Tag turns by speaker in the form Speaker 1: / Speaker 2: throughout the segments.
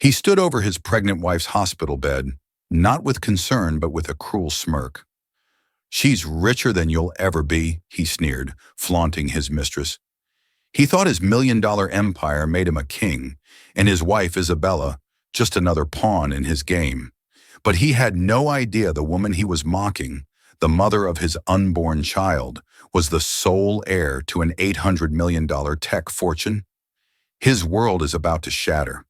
Speaker 1: He stood over his pregnant wife's hospital bed, not with concern but with a cruel smirk. "She's richer than you'll ever be," he sneered, flaunting his mistress. He thought his $1 million empire made him a king, and his wife, Isabella, just another pawn in his game. But he had no idea the woman he was mocking, the mother of his unborn child, was the sole heir to an $800 million tech fortune. His world is about to shatter.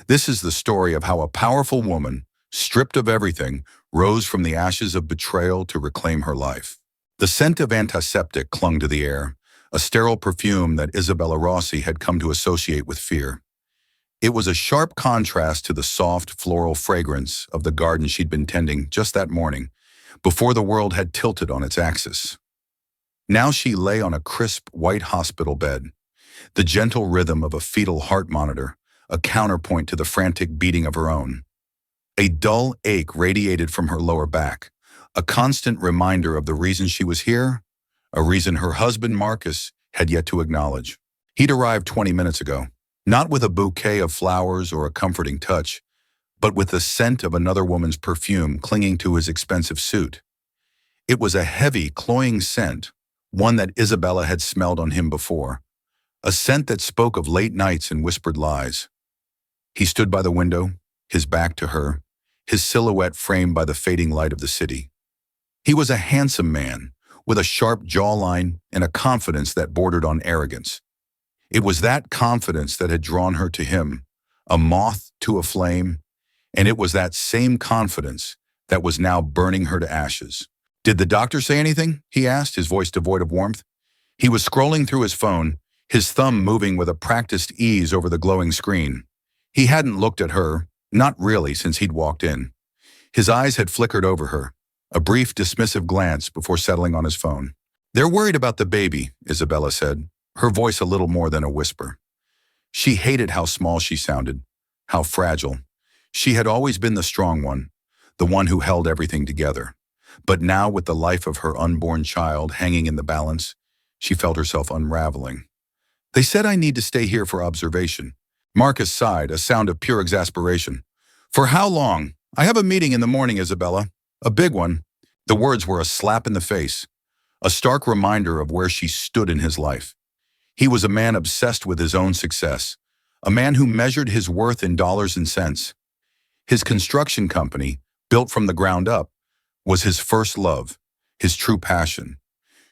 Speaker 1: This is the story of how a powerful woman, stripped of everything, rose from the ashes of betrayal to reclaim her life. The scent of antiseptic clung to the air, a sterile perfume that Isabella Rossi had come to associate with fear. It was a sharp contrast to the soft, floral fragrance of the garden she'd been tending just that morning, before the world had tilted on its axis. Now she lay on a crisp, white hospital bed, the gentle rhythm of a fetal heart monitor, a counterpoint to the frantic beating of her own. A dull ache radiated from her lower back, a constant reminder of the reason she was here, a reason her husband, Marcus, had yet to acknowledge. He'd arrived 20 minutes ago, not with a bouquet of flowers or a comforting touch, but with the scent of another woman's perfume clinging to his expensive suit. It was a heavy, cloying scent, one that Isabella had smelled on him before, a scent that spoke of late nights and whispered lies. He stood by the window, his back to her, his silhouette framed by the fading light of the city. He was a handsome man, with a sharp jawline and a confidence that bordered on arrogance. It was that confidence that had drawn her to him, a moth to a flame, and it was that same confidence that was now burning her to ashes. "Did the doctor say anything?" he asked, his voice devoid of warmth. He was scrolling through his phone, his thumb moving with a practiced ease over the glowing screen. He hadn't looked at her, not really, since he'd walked in. His eyes had flickered over her, a brief dismissive glance before settling on his phone. "They're worried about the baby," Isabella said, her voice a little more than a whisper. She hated how small she sounded, how fragile. She had always been the strong one, the one who held everything together. But now, with the life of her unborn child hanging in the balance, she felt herself unraveling. "They said I need to stay here for observation." Marcus sighed, a sound of pure exasperation. "For how long? I have a meeting in the morning, Isabella. A big one." The words were a slap in the face, a stark reminder of where she stood in his life. He was a man obsessed with his own success, a man who measured his worth in dollars and cents. His construction company, built from the ground up, was his first love, his true passion.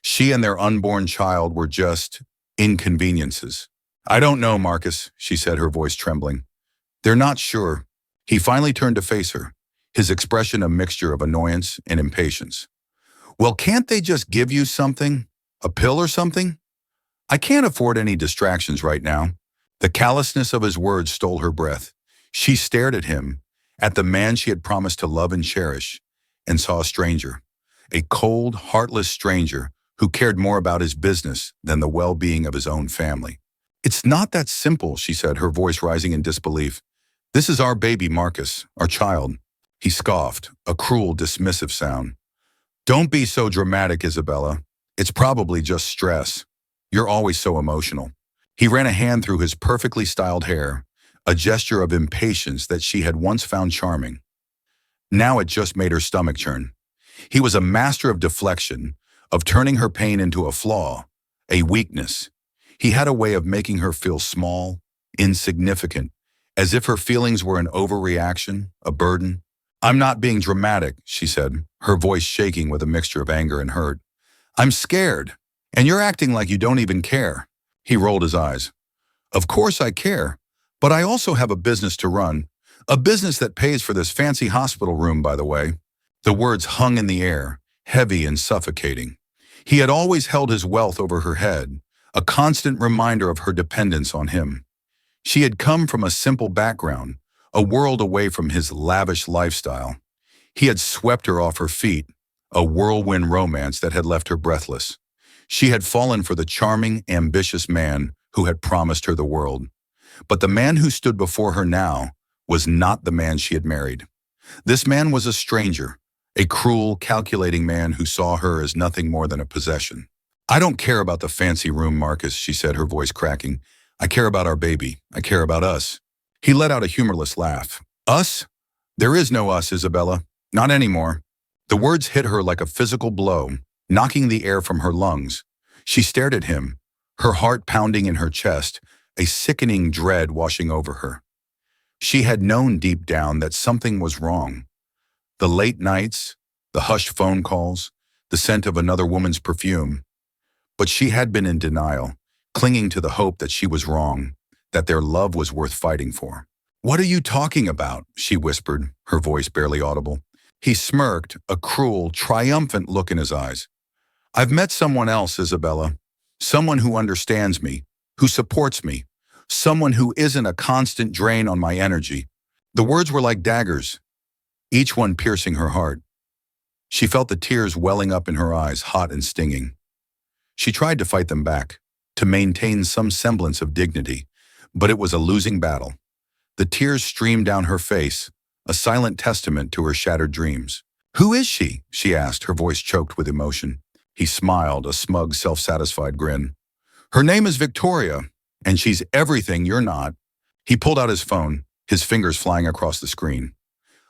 Speaker 1: She and their unborn child were just inconveniences. "I don't know, Marcus," she said, her voice trembling. "They're not sure." He finally turned to face her, his expression a mixture of annoyance and impatience. "Well, can't they just give you something? A pill or something? I can't afford any distractions right now." The callousness of his words stole her breath. She stared at him, at the man she had promised to love and cherish, and saw a stranger, a cold, heartless stranger who cared more about his business than the well-being of his own family. "It's not that simple," she said, her voice rising in disbelief. "This is our baby, Marcus, our child." He scoffed, a cruel, dismissive sound. "Don't be so dramatic, Isabella. It's probably just stress. You're always so emotional." He ran a hand through his perfectly styled hair, a gesture of impatience that she had once found charming. Now it just made her stomach churn. He was a master of deflection, of turning her pain into a flaw, a weakness. He had a way of making her feel small, insignificant, as if her feelings were an overreaction, a burden. "I'm not being dramatic," she said, her voice shaking with a mixture of anger and hurt. "I'm scared, and you're acting like you don't even care." He rolled his eyes. "Of course I care, but I also have a business to run, a business that pays for this fancy hospital room, by the way." The words hung in the air, heavy and suffocating. He had always held his wealth over her head, a constant reminder of her dependence on him. She had come from a simple background, a world away from his lavish lifestyle. He had swept her off her feet, a whirlwind romance that had left her breathless. She had fallen for the charming, ambitious man who had promised her the world. But the man who stood before her now was not the man she had married. This man was a stranger, a cruel, calculating man who saw her as nothing more than a possession. "I don't care about the fancy room, Marcus," she said, her voice cracking. "I care about our baby. I care about us." He let out a humorless laugh. Us? There is no us, Isabella. Not anymore. The words hit her like a physical blow, knocking the air from her lungs. She stared at him, her heart pounding in her chest, a sickening dread washing over her. She had known deep down that something was wrong. The late nights, the hushed phone calls, the scent of another woman's perfume. But she had been in denial, clinging to the hope that she was wrong, that their love was worth fighting for. What are you talking about? She whispered, her voice barely audible. He smirked, a cruel, triumphant look in his eyes. I've met someone else, Isabella. Someone who understands me, who supports me, someone who isn't a constant drain on my energy. The words were like daggers, each one piercing her heart. She felt the tears welling up in her eyes, hot and stinging. She tried to fight them back, to maintain some semblance of dignity, but it was a losing battle. The tears streamed down her face, a silent testament to her shattered dreams. Who is she? She asked, her voice choked with emotion. He smiled, a smug, self-satisfied grin. Her name is Victoria, and she's everything you're not. He pulled out his phone, his fingers flying across the screen.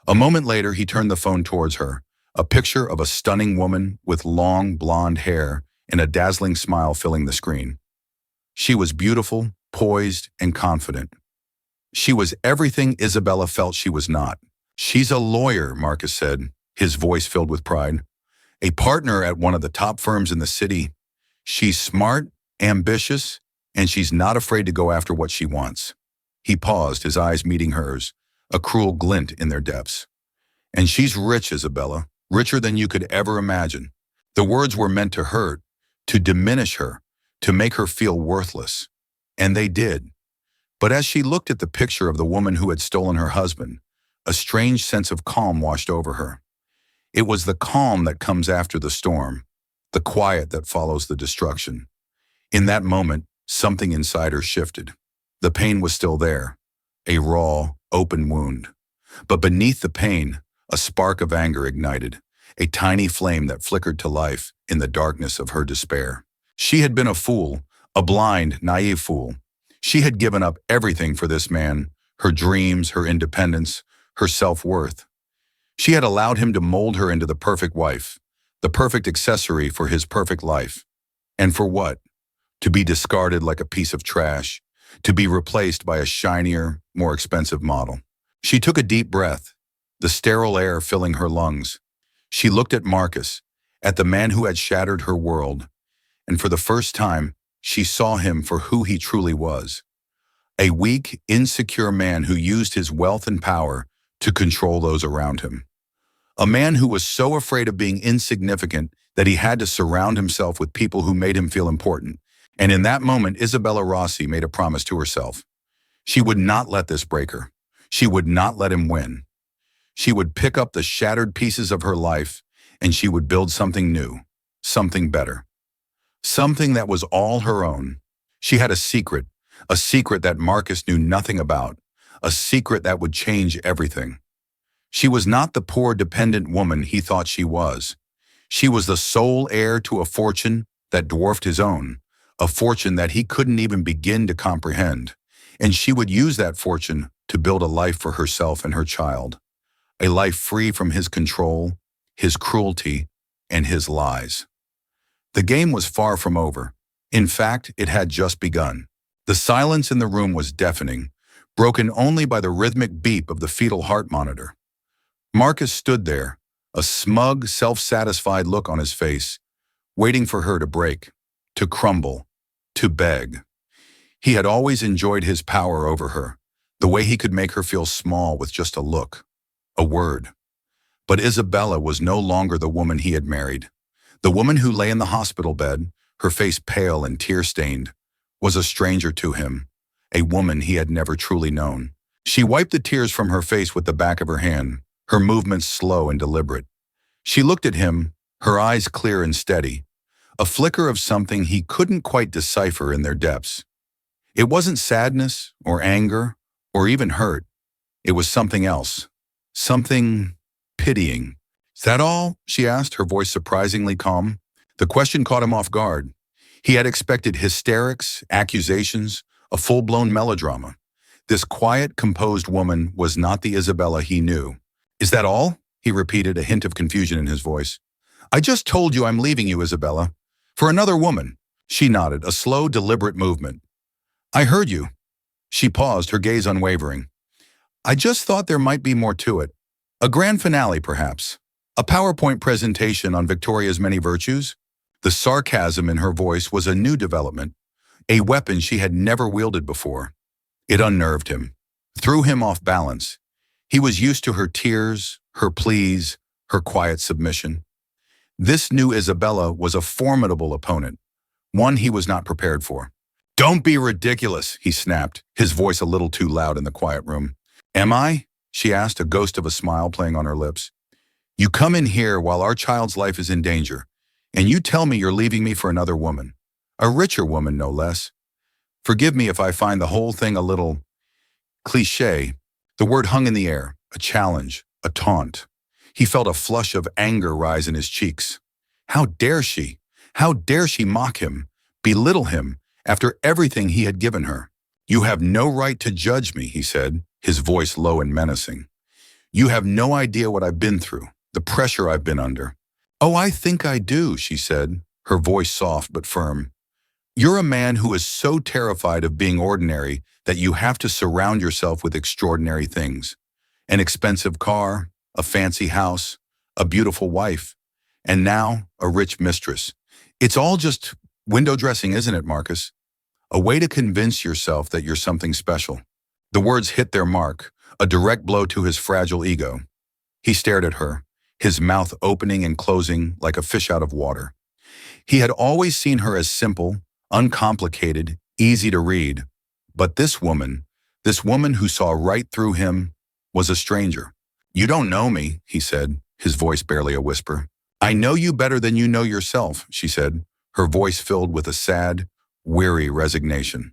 Speaker 1: A moment later, he turned the phone towards her, a picture of a stunning woman with long, blonde hair and a dazzling smile filling the screen. She was beautiful, poised, and confident. She was everything Isabella felt she was not. She's a lawyer, Marcus said, his voice filled with pride. A partner at one of the top firms in the city. She's smart, ambitious, and she's not afraid to go after what she wants. He paused, his eyes meeting hers, a cruel glint in their depths. And she's rich, Isabella, richer than you could ever imagine. The words were meant to hurt, to diminish her, to make her feel worthless. And they did. But as she looked at the picture of the woman who had stolen her husband, a strange sense of calm washed over her. It was the calm that comes after the storm, the quiet that follows the destruction. In that moment, something inside her shifted. The pain was still there, a raw, open wound. But beneath the pain, a spark of anger ignited, a tiny flame that flickered to life in the darkness of her despair. She had been a fool, a blind, naive fool. She had given up everything for this man, her dreams, her independence, her self-worth. She had allowed him to mold her into the perfect wife, the perfect accessory for his perfect life. And for what? To be discarded like a piece of trash, to be replaced by a shinier, more expensive model. She took a deep breath, the sterile air filling her lungs. She looked at Marcus, at the man who had shattered her world, and for the first time, she saw him for who he truly was. A weak, insecure man who used his wealth and power to control those around him. A man who was so afraid of being insignificant that he had to surround himself with people who made him feel important. And in that moment, Isabella Rossi made a promise to herself. She would not let this break her. She would not let him win. She would pick up the shattered pieces of her life and she would build something new, something better. Something that was all her own. She had a secret that Marcus knew nothing about, a secret that would change everything. She was not the poor dependent woman he thought she was. She was the sole heir to a fortune that dwarfed his own, a fortune that he couldn't even begin to comprehend. And she would use that fortune to build a life for herself and her child, a life free from his control, his cruelty, and his lies. The game was far from over. In fact, it had just begun. The silence in the room was deafening, broken only by the rhythmic beep of the fetal heart monitor. Marcus stood there, a smug, self-satisfied look on his face, waiting for her to break, to crumble, to beg. He had always enjoyed his power over her, the way he could make her feel small with just a look, a word. But Isabella was no longer the woman he had married. The woman who lay in the hospital bed, her face pale and tear-stained, was a stranger to him, a woman he had never truly known. She wiped the tears from her face with the back of her hand, her movements slow and deliberate. She looked at him, her eyes clear and steady, a flicker of something he couldn't quite decipher in their depths. It wasn't sadness or anger or even hurt. It was something else, something pitying. Is that all? She asked, her voice surprisingly calm. The question caught him off guard. He had expected hysterics, accusations, a full-blown melodrama. This quiet, composed woman was not the Isabella he knew. "Is that all?" he repeated, a hint of confusion in his voice. "I just told you I'm leaving you, Isabella. For another woman." She nodded, a slow, deliberate movement. "I heard you." She paused, her gaze unwavering. "I just thought there might be more to it. A grand finale, perhaps. A PowerPoint presentation on Victoria's many virtues?" The sarcasm in her voice was a new development, a weapon she had never wielded before. It unnerved him, threw him off balance. He was used to her tears, her pleas, her quiet submission. This new Isabella was a formidable opponent, one he was not prepared for. "Don't be ridiculous," he snapped, his voice a little too loud in the quiet room. "Am I?" she asked, a ghost of a smile playing on her lips. "You come in here while our child's life is in danger, and you tell me you're leaving me for another woman. A richer woman, no less. Forgive me if I find the whole thing a little cliché." The word hung in the air, a challenge, a taunt. He felt a flush of anger rise in his cheeks. How dare she? How dare she mock him, belittle him, after everything he had given her? "You have no right to judge me," he said, his voice low and menacing. "You have no idea what I've been through, the pressure I've been under." "Oh, I think I do," she said, her voice soft but firm. "You're a man who is so terrified of being ordinary that you have to surround yourself with extraordinary things. An expensive car, a fancy house, a beautiful wife, and now a rich mistress. It's all just window dressing, isn't it, Marcus? A way to convince yourself that you're something special." The words hit their mark, a direct blow to his fragile ego. He stared at her, his mouth opening and closing like a fish out of water. He had always seen her as simple, uncomplicated, easy to read. But this woman who saw right through him, was a stranger. "You don't know me," he said, his voice barely a whisper. "I know you better than you know yourself," she said, her voice filled with a sad, weary resignation.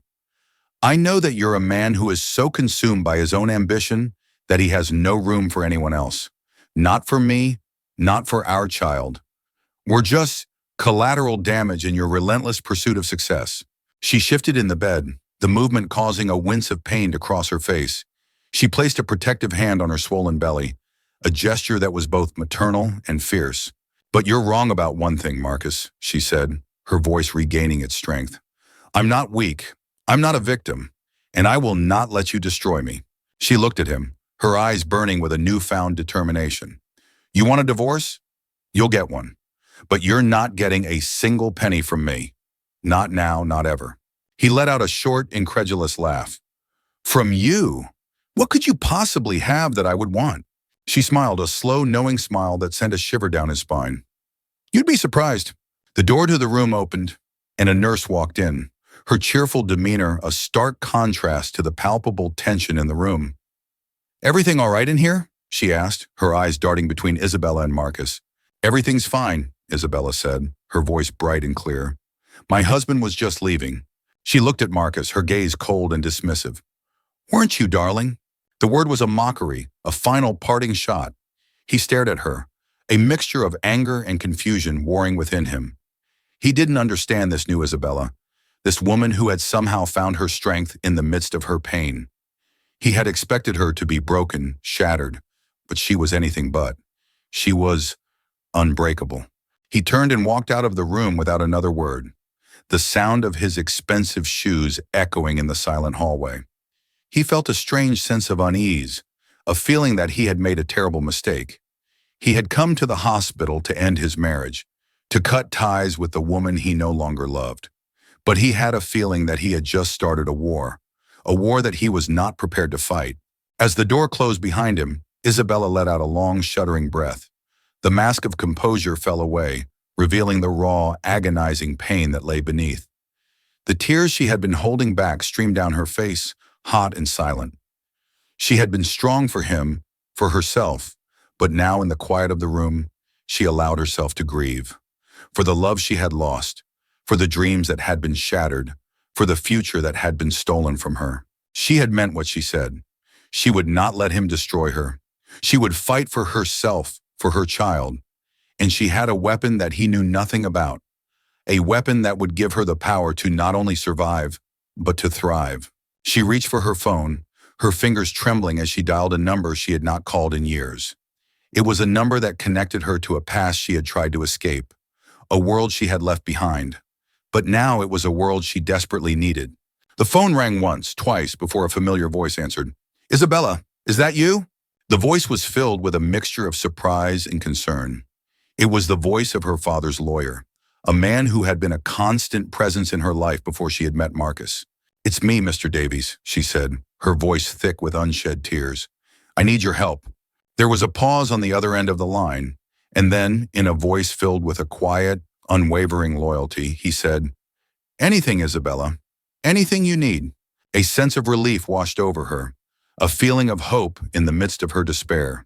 Speaker 1: "I know that you're a man who is so consumed by his own ambition that he has no room for anyone else. Not for me, not for our child. We're just collateral damage in your relentless pursuit of success." She shifted in the bed, the movement causing a wince of pain to cross her face. She placed a protective hand on her swollen belly, a gesture that was both maternal and fierce. "But you're wrong about one thing, Marcus," she said, her voice regaining its strength. "I'm not weak. I'm not a victim, and I will not let you destroy me." She looked at him, her eyes burning with a newfound determination. "You want a divorce? You'll get one. But you're not getting a single penny from me. Not now, not ever." He let out a short, incredulous laugh. "From you? What could you possibly have that I would want?" She smiled, a slow, knowing smile that sent a shiver down his spine. "You'd be surprised." The door to the room opened, and a nurse walked in, her cheerful demeanor a stark contrast to the palpable tension in the room. "Everything all right in here?" she asked, her eyes darting between Isabella and Marcus. "Everything's fine," Isabella said, her voice bright and clear. "My husband was just leaving." She looked at Marcus, her gaze cold and dismissive. "Weren't you, darling?" The word was a mockery, a final parting shot. He stared at her, a mixture of anger and confusion warring within him. He didn't understand this new Isabella, this woman who had somehow found her strength in the midst of her pain. He had expected her to be broken, shattered, but she was anything but. She was unbreakable. He turned and walked out of the room without another word, the sound of his expensive shoes echoing in the silent hallway. He felt a strange sense of unease, a feeling that he had made a terrible mistake. He had come to the hospital to end his marriage, to cut ties with the woman he no longer loved. But he had a feeling that he had just started a war that he was not prepared to fight. As the door closed behind him, Isabella let out a long, shuddering breath. The mask of composure fell away, revealing the raw, agonizing pain that lay beneath. The tears she had been holding back streamed down her face, hot and silent. She had been strong for him, for herself, but now in the quiet of the room, she allowed herself to grieve. For the love she had lost, for the dreams that had been shattered, for the future that had been stolen from her. She had meant what she said. She would not let him destroy her. She would fight for herself, for her child. And she had a weapon that he knew nothing about, a weapon that would give her the power to not only survive, but to thrive. She reached for her phone, her fingers trembling as she dialed a number she had not called in years. It was a number that connected her to a past she had tried to escape, a world she had left behind. But now it was a world she desperately needed. The phone rang once, twice, before a familiar voice answered. "Isabella, is that you?" The voice was filled with a mixture of surprise and concern. It was the voice of her father's lawyer, a man who had been a constant presence in her life before she had met Marcus. "It's me, Mr. Davies," she said, her voice thick with unshed tears. "I need your help." There was a pause on the other end of the line, and then, in a voice filled with a quiet, unwavering loyalty, he said, "Anything, Isabella. Anything you need." A sense of relief washed over her, a feeling of hope in the midst of her despair.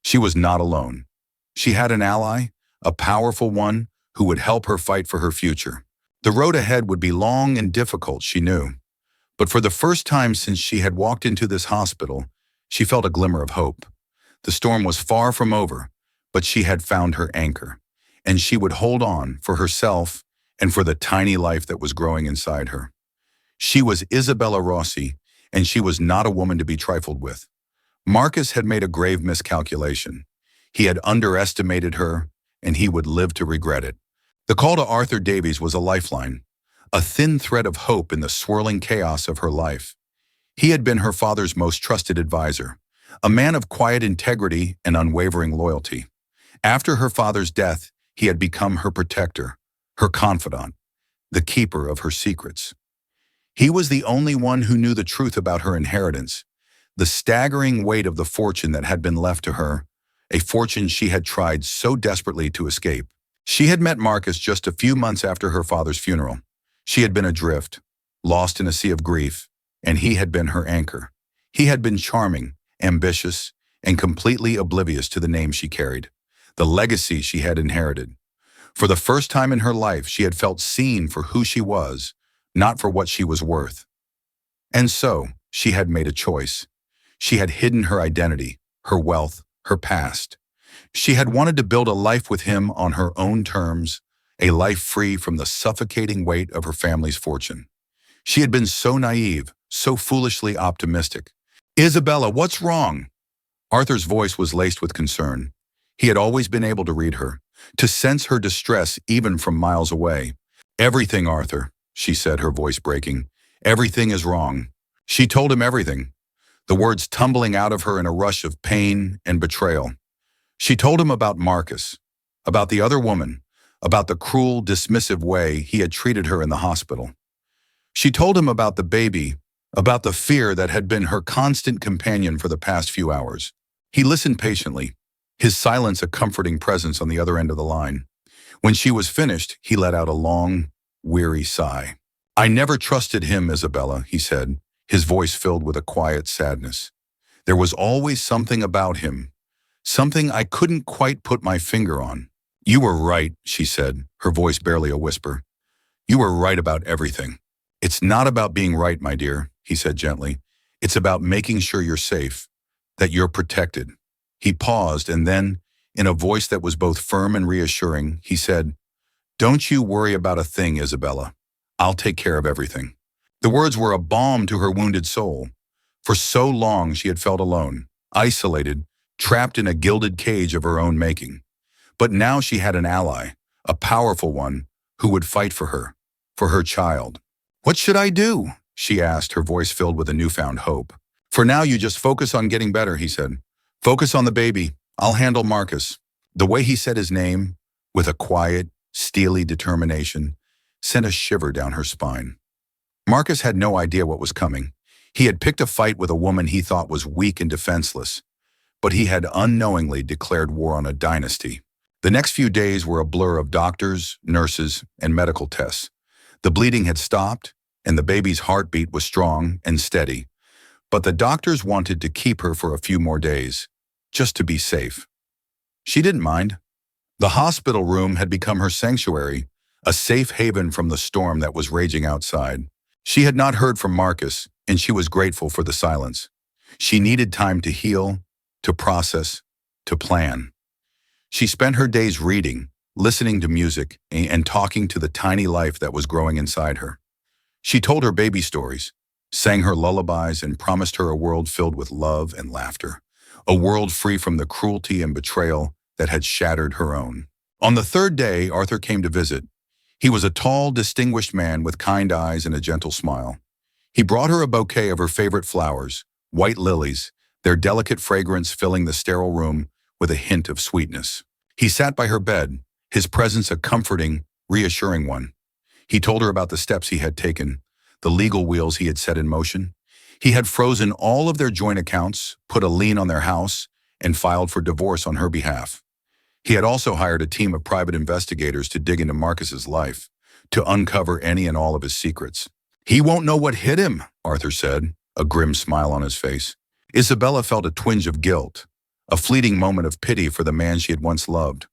Speaker 1: She was not alone. She had an ally, a powerful one, who would help her fight for her future. The road ahead would be long and difficult, she knew. But for the first time since she had walked into this hospital, she felt a glimmer of hope. The storm was far from over, but she had found her anchor, and she would hold on for herself and for the tiny life that was growing inside her. She was Isabella Rossi, and she was not a woman to be trifled with. Marcus had made a grave miscalculation. He had underestimated her, and he would live to regret it. The call to Arthur Davies was a lifeline, a thin thread of hope in the swirling chaos of her life. He had been her father's most trusted advisor, a man of quiet integrity and unwavering loyalty. After her father's death, he had become her protector, her confidant, the keeper of her secrets. He was the only one who knew the truth about her inheritance, the staggering weight of the fortune that had been left to her, a fortune she had tried so desperately to escape. She had met Marcus just a few months after her father's funeral. She had been adrift, lost in a sea of grief, and he had been her anchor. He had been charming, ambitious, and completely oblivious to the name she carried, the legacy she had inherited. For the first time in her life, she had felt seen for who she was, not for what she was worth. And so, she had made a choice. She had hidden her identity, her wealth, her past. She had wanted to build a life with him on her own terms, a life free from the suffocating weight of her family's fortune. She had been so naive, so foolishly optimistic. "Isabella, what's wrong?" Arthur's voice was laced with concern. He had always been able to read her, to sense her distress even from miles away. "Everything, Arthur," she said, her voice breaking. "Everything is wrong." She told him everything, the words tumbling out of her in a rush of pain and betrayal. She told him about Marcus, about the other woman, about the cruel, dismissive way he had treated her in the hospital. She told him about the baby, about the fear that had been her constant companion for the past few hours. He listened patiently, his silence a comforting presence on the other end of the line. When she was finished, he let out a long, weary sigh. "I never trusted him, Isabella," he said, his voice filled with a quiet sadness. "There was always something about him, something I couldn't quite put my finger on." "You were right," she said, her voice barely a whisper. "You were right about everything." "It's not about being right, my dear," he said gently. "It's about making sure you're safe, that you're protected." He paused, and then, in a voice that was both firm and reassuring, he said, "Don't you worry about a thing, Isabella. I'll take care of everything." The words were a balm to her wounded soul. For so long she had felt alone, isolated, trapped in a gilded cage of her own making. But now she had an ally, a powerful one, who would fight for her child. "What should I do?" she asked, her voice filled with a newfound hope. "For now, you just focus on getting better," he said. "Focus on the baby. I'll handle Marcus." The way he said his name, with a quiet, steely determination, sent a shiver down her spine. Marcus had no idea what was coming. He had picked a fight with a woman he thought was weak and defenseless, but he had unknowingly declared war on a dynasty. The next few days were a blur of doctors, nurses, and medical tests. The bleeding had stopped, and the baby's heartbeat was strong and steady. But the doctors wanted to keep her for a few more days, just to be safe. She didn't mind. The hospital room had become her sanctuary, a safe haven from the storm that was raging outside. She had not heard from Marcus, and she was grateful for the silence. She needed time to heal, to process, to plan. She spent her days reading, listening to music, and talking to the tiny life that was growing inside her. She told her baby stories sang her lullabies, and promised her a world filled with love and laughter, a world free from the cruelty and betrayal that had shattered her own. On the third day, Arthur came to visit. He was a tall, distinguished man with kind eyes and a gentle smile. He brought her a bouquet of her favorite flowers, white lilies, their delicate fragrance filling the sterile room with a hint of sweetness. He sat by her bed, his presence a comforting, reassuring one. He told her about the steps he had taken, the legal wheels he had set in motion. He had frozen all of their joint accounts, put a lien on their house, and filed for divorce on her behalf. He had also hired a team of private investigators to dig into Marcus's life, to uncover any and all of his secrets. "He won't know what hit him," Arthur said, a grim smile on his face. Isabella felt a twinge of guilt, a fleeting moment of pity for the man she had once loved.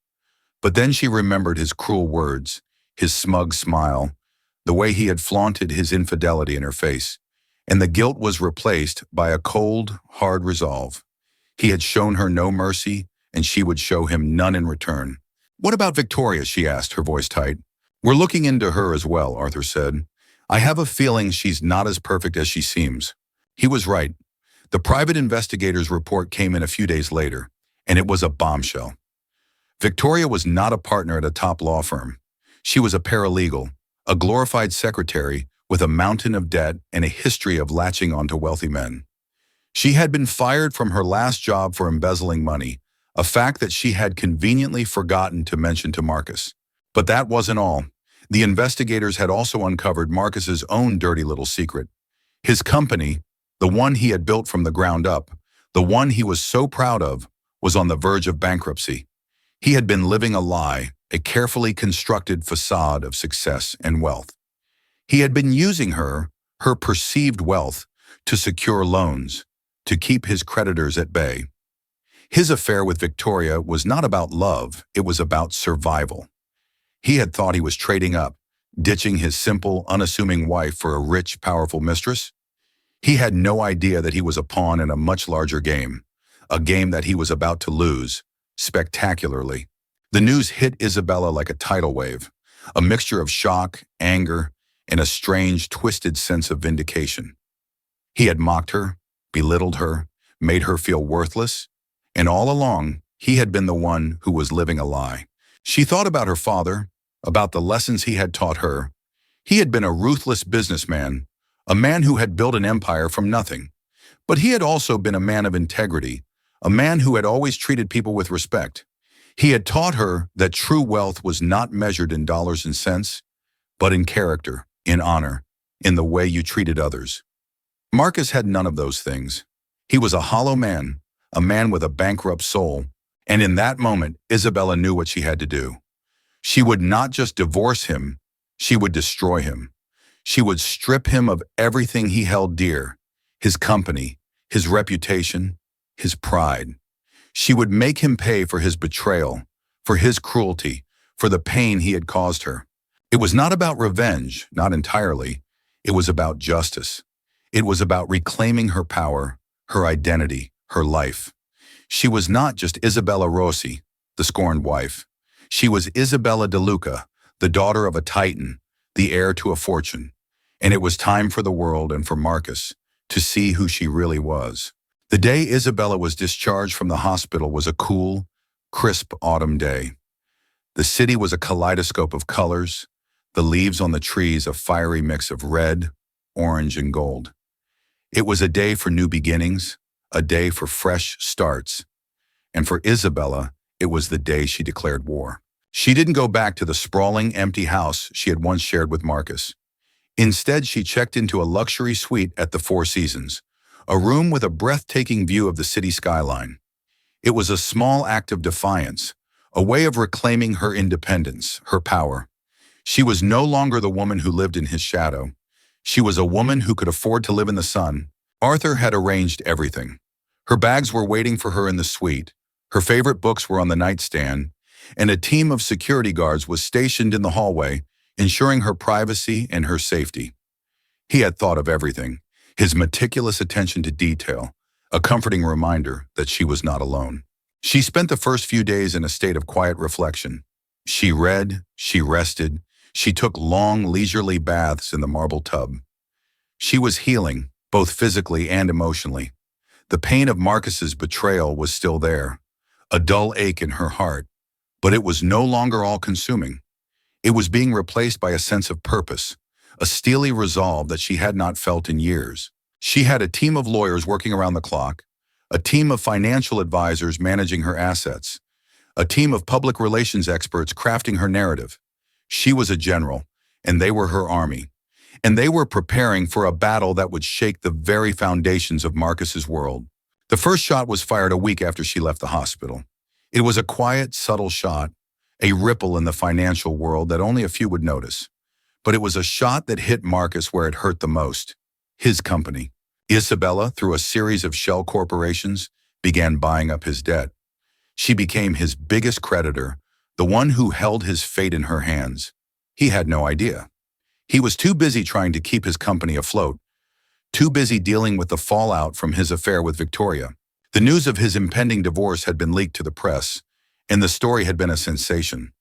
Speaker 1: But then she remembered his cruel words, his smug smile, the way he had flaunted his infidelity in her face, and the guilt was replaced by a cold, hard resolve. He had shown her no mercy, and she would show him none in return. "What about Victoria?" she asked, her voice tight. "We're looking into her as well," Arthur said. "I have a feeling she's not as perfect as she seems." He was right. The private investigator's report came in a few days later, and it was a bombshell. Victoria was not a partner at a top law firm. She was a paralegal, a glorified secretary with a mountain of debt and a history of latching onto wealthy men. She had been fired from her last job for embezzling money, a fact that she had conveniently forgotten to mention to Marcus. But that wasn't all. The investigators had also uncovered Marcus's own dirty little secret. His company, the one he had built from the ground up, the one he was so proud of, was on the verge of bankruptcy. He had been living a lie, a carefully constructed facade of success and wealth. He had been using her perceived wealth, to secure loans, to keep his creditors at bay. His affair with Victoria was not about love, it was about survival. He had thought he was trading up, ditching his simple, unassuming wife for a rich, powerful mistress. He had no idea that he was a pawn in a much larger game, a game that he was about to lose, spectacularly. The news hit Isabella like a tidal wave, a mixture of shock, anger, and a strange, twisted sense of vindication. He had mocked her, belittled her, made her feel worthless, and all along, he had been the one who was living a lie. She thought about her father, about the lessons he had taught her. He had been a ruthless businessman, a man who had built an empire from nothing. But he had also been a man of integrity, a man who had always treated people with respect. He had taught her that true wealth was not measured in dollars and cents, but in character, in honor, in the way you treated others. Marcus had none of those things. He was a hollow man, a man with a bankrupt soul, and in that moment, Isabella knew what she had to do. She would not just divorce him, she would destroy him. She would strip him of everything he held dear, his company, his reputation, his pride. She would make him pay for his betrayal, for his cruelty, for the pain he had caused her. It was not about revenge, not entirely. It was about justice. It was about reclaiming her power, her identity, her life. She was not just Isabella Rossi, the scorned wife. She was Isabella De Luca, the daughter of a titan, the heir to a fortune. And it was time for the world and for Marcus to see who she really was. The day Isabella was discharged from the hospital was a cool, crisp autumn day. The city was a kaleidoscope of colors, the leaves on the trees a fiery mix of red, orange, and gold. It was a day for new beginnings, a day for fresh starts. And for Isabella, it was the day she declared war. She didn't go back to the sprawling, empty house she had once shared with Marcus. Instead, she checked into a luxury suite at the Four Seasons, a room with a breathtaking view of the city skyline. It was a small act of defiance, a way of reclaiming her independence, her power. She was no longer the woman who lived in his shadow. She was a woman who could afford to live in the sun. Arthur had arranged everything. Her bags were waiting for her in the suite, her favorite books were on the nightstand, and a team of security guards was stationed in the hallway, ensuring her privacy and her safety. He had thought of everything, his meticulous attention to detail, a comforting reminder that she was not alone. She spent the first few days in a state of quiet reflection. She read, she rested, she took long, leisurely baths in the marble tub. She was healing, both physically and emotionally. The pain of Marcus's betrayal was still there, a dull ache in her heart, but it was no longer all-consuming. It was being replaced by a sense of purpose, a steely resolve that she had not felt in years. She had a team of lawyers working around the clock, a team of financial advisors managing her assets, a team of public relations experts crafting her narrative. She was a general, and they were her army. And they were preparing for a battle that would shake the very foundations of Marcus's world. The first shot was fired a week after she left the hospital. It was a quiet, subtle shot, a ripple in the financial world that only a few would notice. But it was a shot that hit Marcus where it hurt the most: his company. Isabella, through a series of shell corporations, began buying up his debt. She became his biggest creditor, the one who held his fate in her hands. He had no idea. He was too busy trying to keep his company afloat, too busy dealing with the fallout from his affair with Victoria. The news of his impending divorce had been leaked to the press, and the story had been a sensation.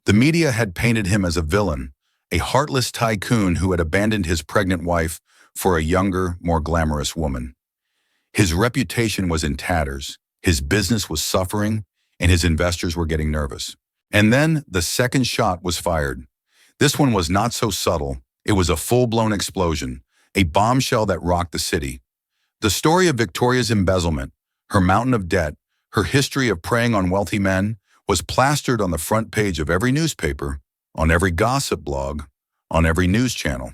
Speaker 1: The media had painted him as a villain, a heartless tycoon who had abandoned his pregnant wife for a younger, more glamorous woman. His reputation was in tatters, his business was suffering, and his investors were getting nervous. And then the second shot was fired. This one was not so subtle. It was a full-blown explosion, a bombshell that rocked the city. The story of Victoria's embezzlement, her mountain of debt, her history of preying on wealthy men, was plastered on the front page of every newspaper, on every gossip blog, on every news channel.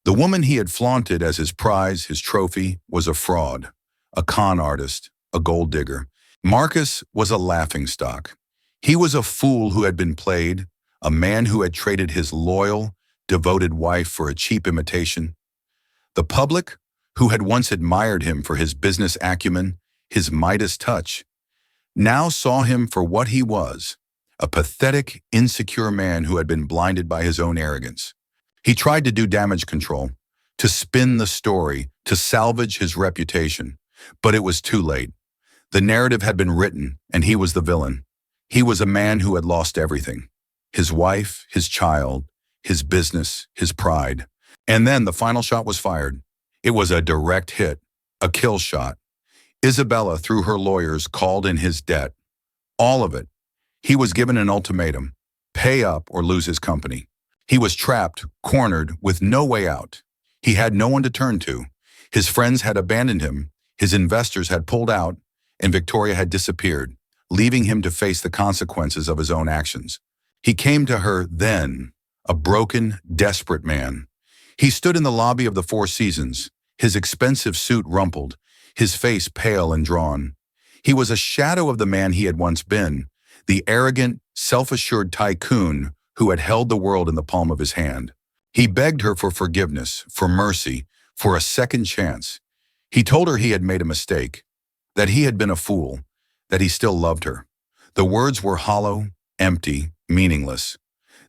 Speaker 1: The woman he had flaunted as his prize, his trophy, was a fraud, a con artist, a gold digger. Marcus was a laughingstock. He was a fool who had been played, a man who had traded his loyal, devoted wife for a cheap imitation. The public, who had once admired him for his business acumen, his Midas touch, now saw him for what he was: a pathetic, insecure man who had been blinded by his own arrogance. He tried to do damage control, to spin the story, to salvage his reputation, but it was too late. The narrative had been written, and he was the villain. He was a man who had lost everything: his wife, his child, his business, his pride. And then the final shot was fired. It was a direct hit, a kill shot. Isabella, through her lawyers, called in his debt. All of it. He was given an ultimatum: pay up or lose his company. He was trapped, cornered, with no way out. He had no one to turn to. His friends had abandoned him, his investors had pulled out, and Victoria had disappeared, leaving him to face the consequences of his own actions. He came to her then, a broken, desperate man. He stood in the lobby of the Four Seasons, his expensive suit rumpled, his face pale and drawn. He was a shadow of the man he had once been, the arrogant, self-assured tycoon who had held the world in the palm of his hand. He begged her for forgiveness, for mercy, for a second chance. He told her he had made a mistake, that he had been a fool, that he still loved her. The words were hollow, empty, meaningless.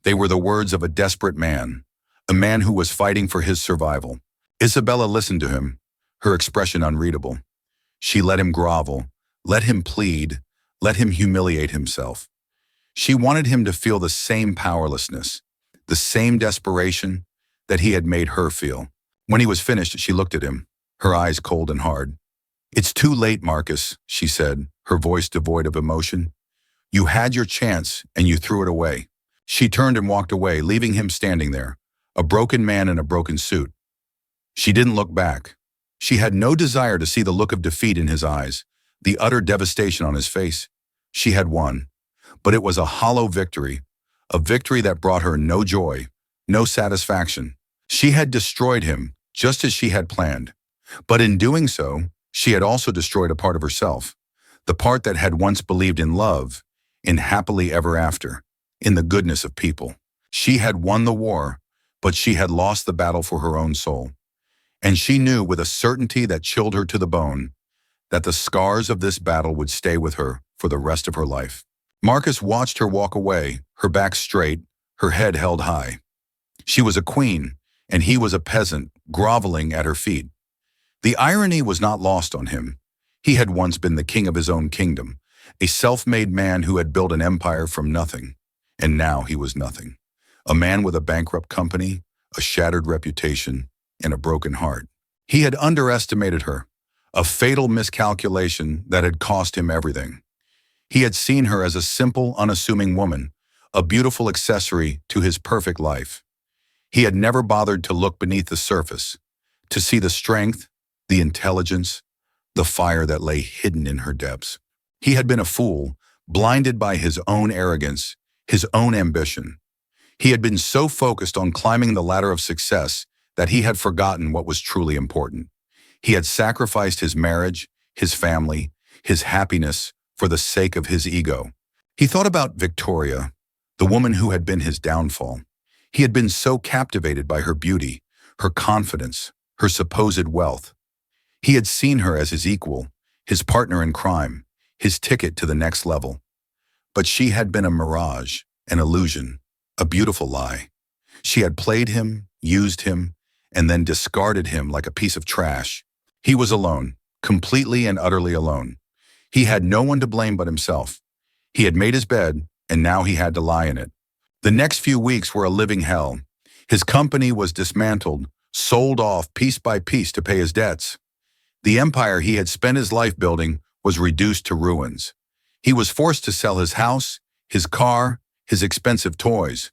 Speaker 1: They were the words of a desperate man, a man who was fighting for his survival. Isabella listened to him, her expression unreadable. She let him grovel, let him plead, let him humiliate himself. She wanted him to feel the same powerlessness, the same desperation that he had made her feel. When he was finished, she looked at him, her eyes cold and hard. "It's too late, Marcus," she said, her voice devoid of emotion. "You had your chance, and you threw it away." She turned and walked away, leaving him standing there, a broken man in a broken suit. She didn't look back. She had no desire to see the look of defeat in his eyes, the utter devastation on his face. She had won, but it was a hollow victory, a victory that brought her no joy, no satisfaction. She had destroyed him, just as she had planned. But in doing so, she had also destroyed a part of herself, the part that had once believed in love, in happily ever after, in the goodness of people. She had won the war, but she had lost the battle for her own soul. And she knew with a certainty that chilled her to the bone that the scars of this battle would stay with her for the rest of her life. Marcus watched her walk away, her back straight, her head held high. She was a queen, and he was a peasant, groveling at her feet. The irony was not lost on him. He had once been the king of his own kingdom, a self-made man who had built an empire from nothing. And now he was nothing. A man with a bankrupt company, a shattered reputation, and a broken heart. He had underestimated her, a fatal miscalculation that had cost him everything. He had seen her as a simple, unassuming woman, a beautiful accessory to his perfect life. He had never bothered to look beneath the surface, to see the strength, the intelligence, the fire that lay hidden in her depths. He had been a fool, blinded by his own arrogance, his own ambition. He had been so focused on climbing the ladder of success that he had forgotten what was truly important. He had sacrificed his marriage, his family, his happiness for the sake of his ego. He thought about Victoria, the woman who had been his downfall. He had been so captivated by her beauty, her confidence, her supposed wealth. He had seen her as his equal, his partner in crime, his ticket to the next level. But she had been a mirage, an illusion, a beautiful lie. She had played him, used him, and then discarded him like a piece of trash. He was alone, completely and utterly alone. He had no one to blame but himself. He had made his bed, and now he had to lie in it. The next few weeks were a living hell. His company was dismantled, sold off piece by piece to pay his debts. The empire he had spent his life building was reduced to ruins. He was forced to sell his house, his car, his expensive toys.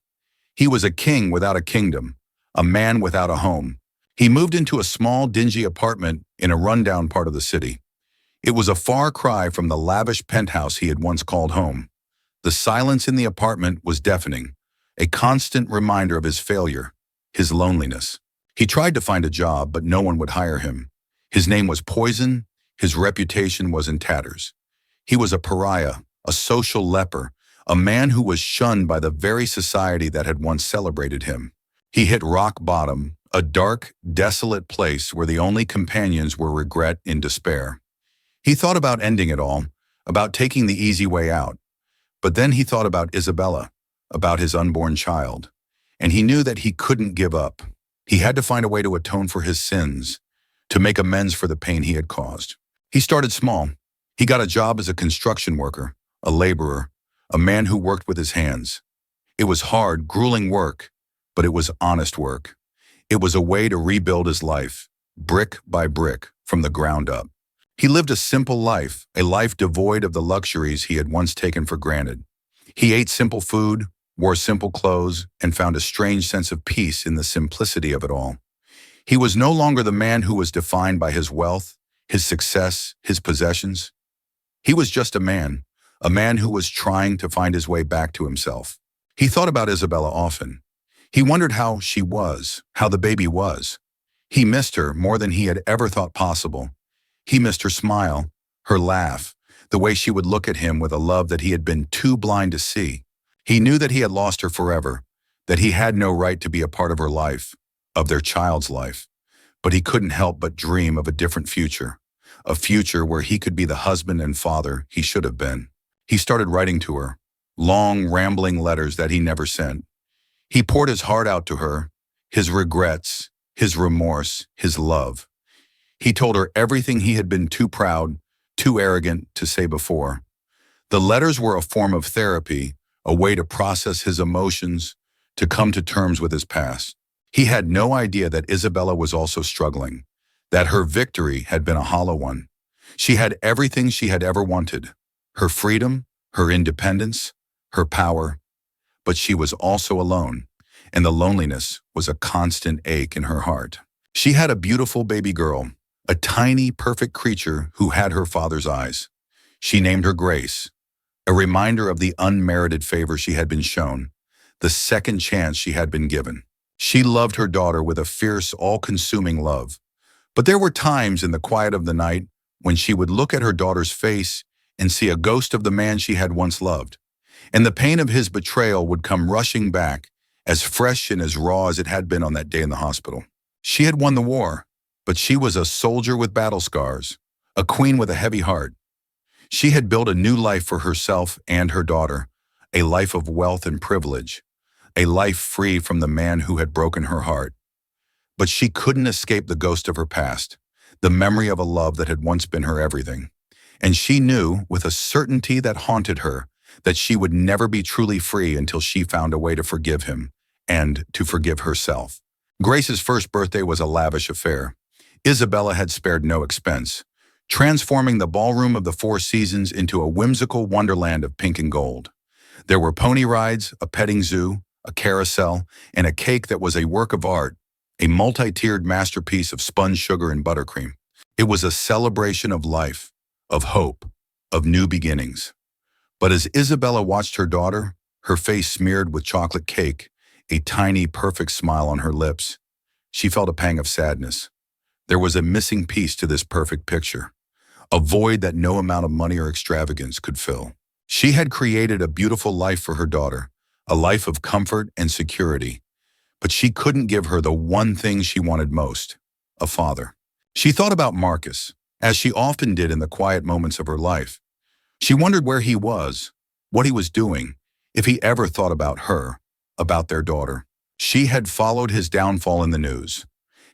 Speaker 1: He was a king without a kingdom, a man without a home. He moved into a small, dingy apartment in a rundown part of the city. It was a far cry from the lavish penthouse he had once called home. The silence in the apartment was deafening, a constant reminder of his failure, his loneliness. He tried to find a job, but no one would hire him. His name was poison, his reputation was in tatters. He was a pariah, a social leper, a man who was shunned by the very society that had once celebrated him. He hit rock bottom, a dark, desolate place where the only companions were regret and despair. He thought about ending it all, about taking the easy way out. But then he thought about Isabella, about his unborn child, and he knew that he couldn't give up. He had to find a way to atone for his sins, to make amends for the pain he had caused. He started small. He got a job as a construction worker, a laborer, a man who worked with his hands. It was hard, grueling work, but it was honest work. It was a way to rebuild his life, brick by brick, from the ground up. He lived a simple life, a life devoid of the luxuries he had once taken for granted. He ate simple food, wore simple clothes, and found a strange sense of peace in the simplicity of it all. He was no longer the man who was defined by his wealth, his success, his possessions. He was just a man who was trying to find his way back to himself. He thought about Isabella often. He wondered how she was, how the baby was. He missed her more than he had ever thought possible. He missed her smile, her laugh, the way she would look at him with a love that he had been too blind to see. He knew that he had lost her forever, that he had no right to be a part of her life, of their child's life. But he couldn't help but dream of a different future, a future where he could be the husband and father he should have been. He started writing to her, long, rambling letters that he never sent. He poured his heart out to her, his regrets, his remorse, his love. He told her everything he had been too proud, too arrogant to say before. The letters were a form of therapy, a way to process his emotions, to come to terms with his past. He had no idea that Isabella was also struggling, that her victory had been a hollow one. She had everything she had ever wanted, her freedom, her independence, her power, but she was also alone, and the loneliness was a constant ache in her heart. She had a beautiful baby girl, a tiny, perfect creature who had her father's eyes. She named her Grace, a reminder of the unmerited favor she had been shown, the second chance she had been given. She loved her daughter with a fierce, all-consuming love. But there were times in the quiet of the night when she would look at her daughter's face and see a ghost of the man she had once loved. And the pain of his betrayal would come rushing back, as fresh and as raw as it had been on that day in the hospital. She had won the war, but she was a soldier with battle scars, a queen with a heavy heart. She had built a new life for herself and her daughter, a life of wealth and privilege, a life free from the man who had broken her heart. But she couldn't escape the ghost of her past, the memory of a love that had once been her everything. And she knew, with a certainty that haunted her, that she would never be truly free until she found a way to forgive him and to forgive herself. Grace's first birthday was a lavish affair. Isabella had spared no expense, transforming the ballroom of the Four Seasons into a whimsical wonderland of pink and gold. There were pony rides, a petting zoo, a carousel, and a cake that was a work of art, a multi-tiered masterpiece of spun sugar and buttercream. It was a celebration of life, of hope, of new beginnings. But as Isabella watched her daughter, her face smeared with chocolate cake, a tiny, perfect smile on her lips, she felt a pang of sadness. There was a missing piece to this perfect picture, a void that no amount of money or extravagance could fill. She had created a beautiful life for her daughter, a life of comfort and security, but she couldn't give her the one thing she wanted most, a father. She thought about Marcus, as she often did in the quiet moments of her life. She wondered where he was, what he was doing, if he ever thought about her, about their daughter. She had followed his downfall in the news,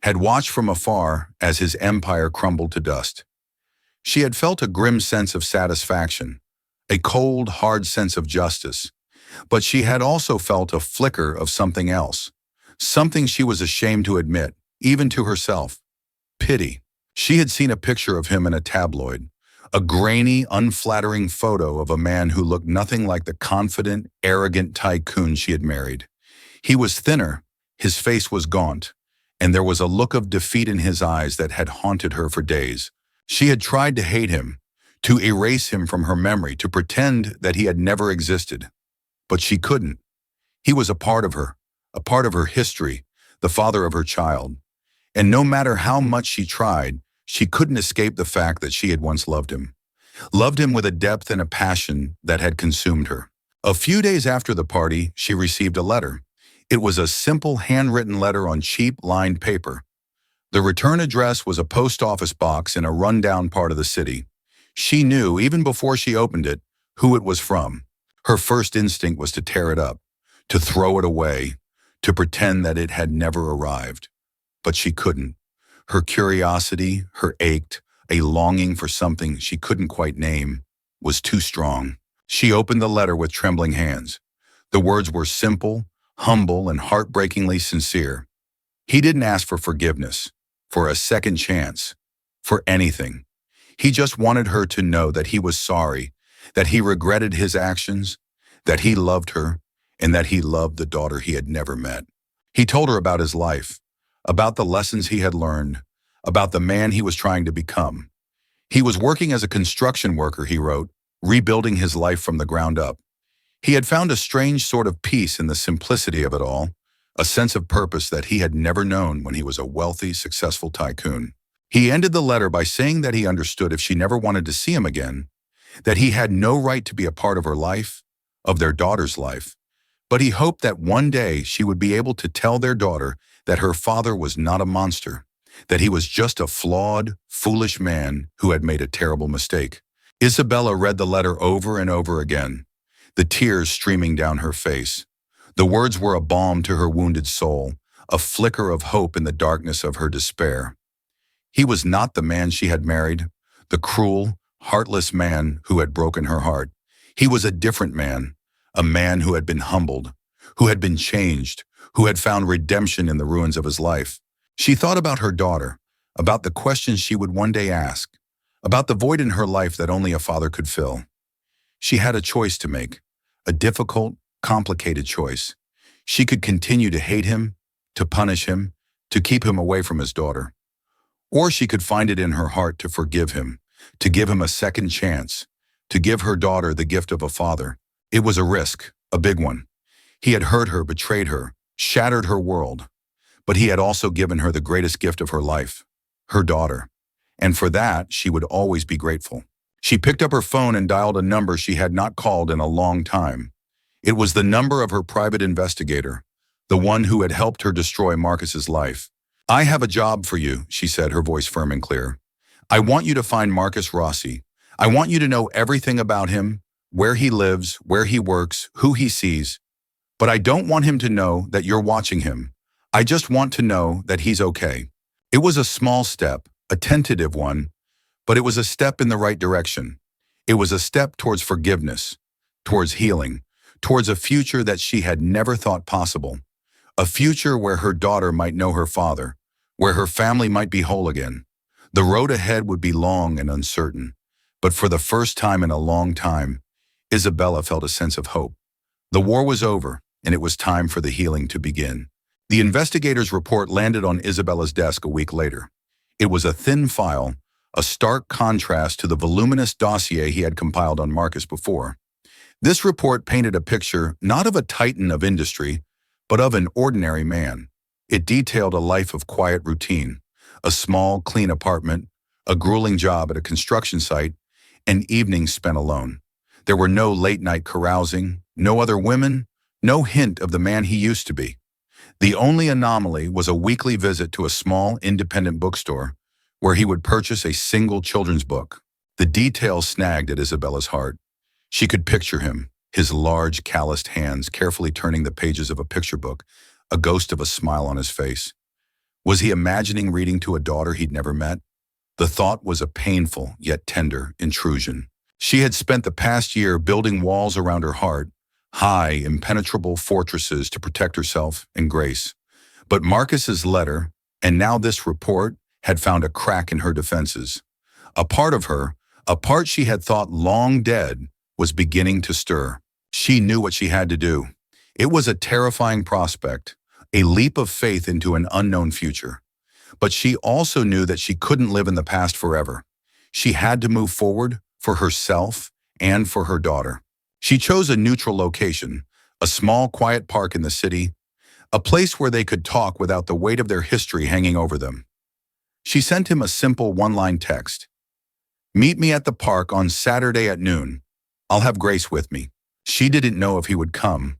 Speaker 1: had watched from afar as his empire crumbled to dust. She had felt a grim sense of satisfaction, a cold, hard sense of justice, but she had also felt a flicker of something else, something she was ashamed to admit, even to herself: pity. She had seen a picture of him in a tabloid, a grainy, unflattering photo of a man who looked nothing like the confident, arrogant tycoon she had married. He was thinner, his face was gaunt, and there was a look of defeat in his eyes that had haunted her for days. She had tried to hate him, to erase him from her memory, to pretend that he had never existed. But she couldn't. He was a part of her history, the father of her child. And no matter how much she tried, she couldn't escape the fact that she had once loved him with a depth and a passion that had consumed her. A few days after the party, she received a letter. It was a simple handwritten letter on cheap, lined paper. The return address was a post office box in a rundown part of the city. She knew, even before she opened it, who it was from. Her first instinct was to tear it up, to throw it away, to pretend that it had never arrived. But she couldn't. Her curiosity, her ache, a longing for something she couldn't quite name, was too strong. She opened the letter with trembling hands. The words were simple, humble, and heartbreakingly sincere. He didn't ask for forgiveness, for a second chance, for anything. He just wanted her to know that he was sorry, that he regretted his actions, that he loved her, and that he loved the daughter he had never met. He told her about his life, about the lessons he had learned, about the man he was trying to become. He was working as a construction worker, he wrote, rebuilding his life from the ground up. He had found a strange sort of peace in the simplicity of it all, a sense of purpose that he had never known when he was a wealthy, successful tycoon. He ended the letter by saying that he understood if she never wanted to see him again, that he had no right to be a part of her life, of their daughter's life, but he hoped that one day she would be able to tell their daughter that her father was not a monster, that he was just a flawed, foolish man who had made a terrible mistake. Isabella read the letter over and over again, the tears streaming down her face. The words were a balm to her wounded soul, a flicker of hope in the darkness of her despair. He was not the man she had married, the cruel, heartless man who had broken her heart. He was a different man, a man who had been humbled, who had been changed, who had found redemption in the ruins of his life. She thought about her daughter, about the questions she would one day ask, about the void in her life that only a father could fill. She had a choice to make, a difficult, complicated choice. She could continue to hate him, to punish him, to keep him away from his daughter. Or she could find it in her heart to forgive him, to give him a second chance, to give her daughter the gift of a father. It was a risk, a big one. He had hurt her, betrayed her, shattered her world. But he had also given her the greatest gift of her life, her daughter. And for that, she would always be grateful. She picked up her phone and dialed a number she had not called in a long time. It was the number of her private investigator, the one who had helped her destroy Marcus's life. "I have a job for you," she said, her voice firm and clear. "I want you to find Marcus Rossi. I want you to know everything about him, where he lives, where he works, who he sees. But I don't want him to know that you're watching him. I just want to know that he's okay." It was a small step, a tentative one, but it was a step in the right direction. It was a step towards forgiveness, towards healing, towards a future that she had never thought possible. A future where her daughter might know her father, where her family might be whole again. The road ahead would be long and uncertain, but for the first time in a long time, Isabella felt a sense of hope. The war was over, and it was time for the healing to begin. The investigator's report landed on Isabella's desk a week later. It was a thin file, a stark contrast to the voluminous dossier he had compiled on Marcus before. This report painted a picture not of a titan of industry, but of an ordinary man. It detailed a life of quiet routine, a small, clean apartment, a grueling job at a construction site, and evenings spent alone. There were no late-night carousing, no other women, no hint of the man he used to be. The only anomaly was a weekly visit to a small, independent bookstore where he would purchase a single children's book. The details snagged at Isabella's heart. She could picture him, his large, calloused hands carefully turning the pages of a picture book, a ghost of a smile on his face. Was he imagining reading to a daughter he'd never met? The thought was a painful, yet tender, intrusion. She had spent the past year building walls around her heart, high, impenetrable fortresses to protect herself and Grace. But Marcus's letter, and now this report, had found a crack in her defenses. A part of her, a part she had thought long dead, was beginning to stir. She knew what she had to do. It was a terrifying prospect, a leap of faith into an unknown future. But she also knew that she couldn't live in the past forever. She had to move forward for herself and for her daughter. She chose a neutral location, a small, quiet park in the city, a place where they could talk without the weight of their history hanging over them. She sent him a simple one-line text. "Meet me at the park on Saturday at noon. I'll have Grace with me." She didn't know if he would come.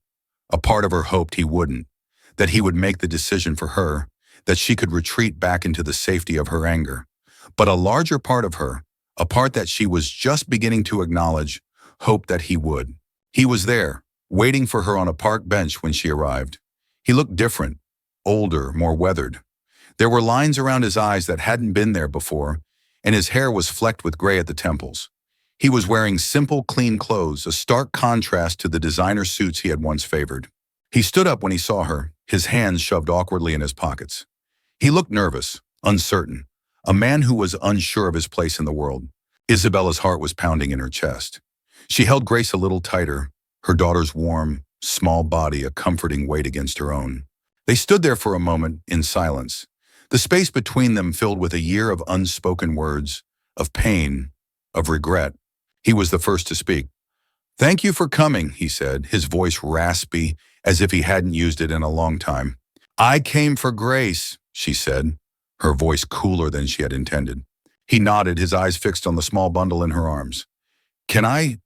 Speaker 1: A part of her hoped he wouldn't, that he would make the decision for her, that she could retreat back into the safety of her anger. But a larger part of her, a part that she was just beginning to acknowledge, hoped that he would. He was there, waiting for her on a park bench when she arrived. He looked different, older, more weathered. There were lines around his eyes that hadn't been there before, and his hair was flecked with gray at the temples. He was wearing simple, clean clothes, a stark contrast to the designer suits he had once favored. He stood up when he saw her, his hands shoved awkwardly in his pockets. He looked nervous, uncertain, a man who was unsure of his place in the world. Isabella's heart was pounding in her chest. She held Grace a little tighter, her daughter's warm, small body a comforting weight against her own. They stood there for a moment in silence, the space between them filled with a year of unspoken words, of pain, of regret. He was the first to speak. "Thank you for coming," he said, his voice raspy, as if he hadn't used it in a long time. "I came for Grace," she said, her voice cooler than she had intended. He nodded, his eyes fixed on the small bundle in her arms. Can I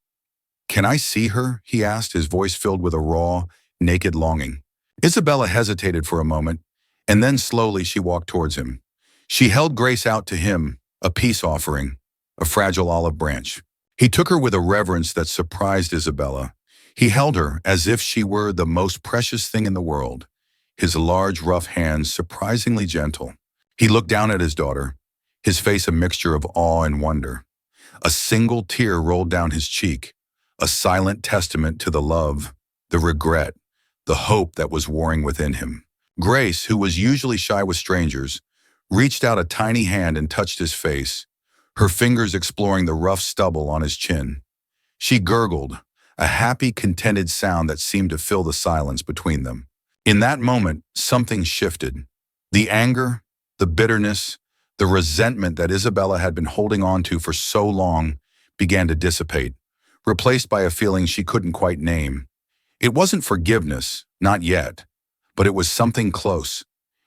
Speaker 1: see her?" he asked, his voice filled with a raw, naked longing. Isabella hesitated for a moment, and then slowly she walked towards him. She held Grace out to him, a peace offering, a fragile olive branch. He took her with a reverence that surprised Isabella. He held her as if she were the most precious thing in the world, his large, rough hands surprisingly gentle. He looked down at his daughter, his face a mixture of awe and wonder. A single tear rolled down his cheek, a silent testament to the love, the regret, the hope that was warring within him. Grace, who was usually shy with strangers, reached out a tiny hand and touched his face, her fingers exploring the rough stubble on his chin. She gurgled, a happy, contented sound that seemed to fill the silence between them. In that moment, something shifted. The anger, the bitterness, the resentment that Isabella had been holding on to for so long began to dissipate, replaced by a feeling she couldn't quite name. It wasn't forgiveness, not yet, but it was something close.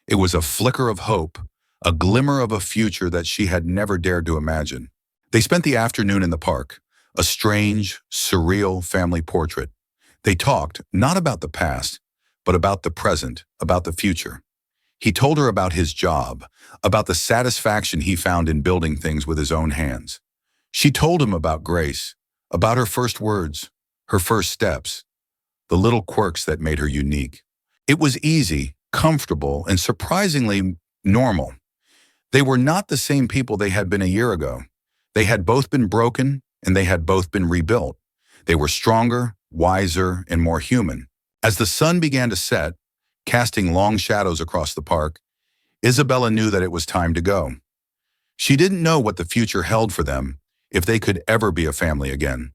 Speaker 1: It was a flicker of hope, a glimmer of a future that she had never dared to imagine. They spent the afternoon in the park, a strange, surreal family portrait. They talked, not about the past, but about the present, about the future. He told her about his job, about the satisfaction he found in building things with his own hands. She told him about Grace, about her first words, her first steps, the little quirks that made her unique. It was easy, comfortable, and surprisingly normal. They were not the same people they had been a year ago. They had both been broken, and they had both been rebuilt. They were stronger, wiser, and more human. As the sun began to set, casting long shadows across the park, Isabella knew that it was time to go. She didn't know what the future held for them, if they could ever be a family again.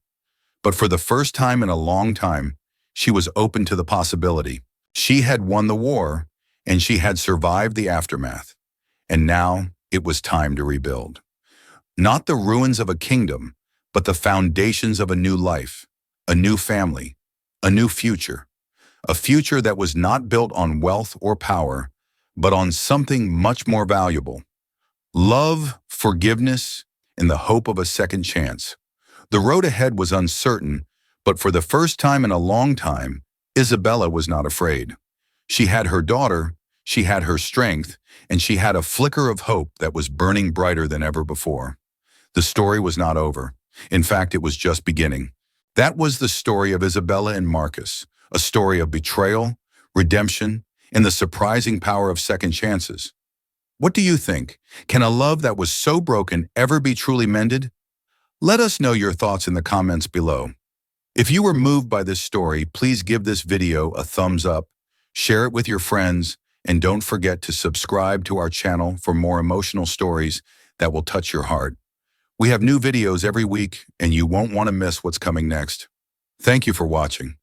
Speaker 1: But for the first time in a long time, she was open to the possibility. She had won the war, and she had survived the aftermath. And now it was time to rebuild. Not the ruins of a kingdom, but the foundations of a new life, a new family, a new future. A future that was not built on wealth or power, but on something much more valuable. Love, forgiveness, and the hope of a second chance. The road ahead was uncertain, but for the first time in a long time, Isabella was not afraid. She had her daughter, she had her strength, and she had a flicker of hope that was burning brighter than ever before. The story was not over. In fact, it was just beginning. That was the story of Isabella and Marcus, a story of betrayal, redemption, and the surprising power of second chances. What do you think? Can a love that was so broken ever be truly mended? Let us know your thoughts in the comments below. If you were moved by this story, please give this video a thumbs up, share it with your friends, and don't forget to subscribe to our channel for more emotional stories that will touch your heart. We have new videos every week, and you won't want to miss what's coming next. Thank you for watching.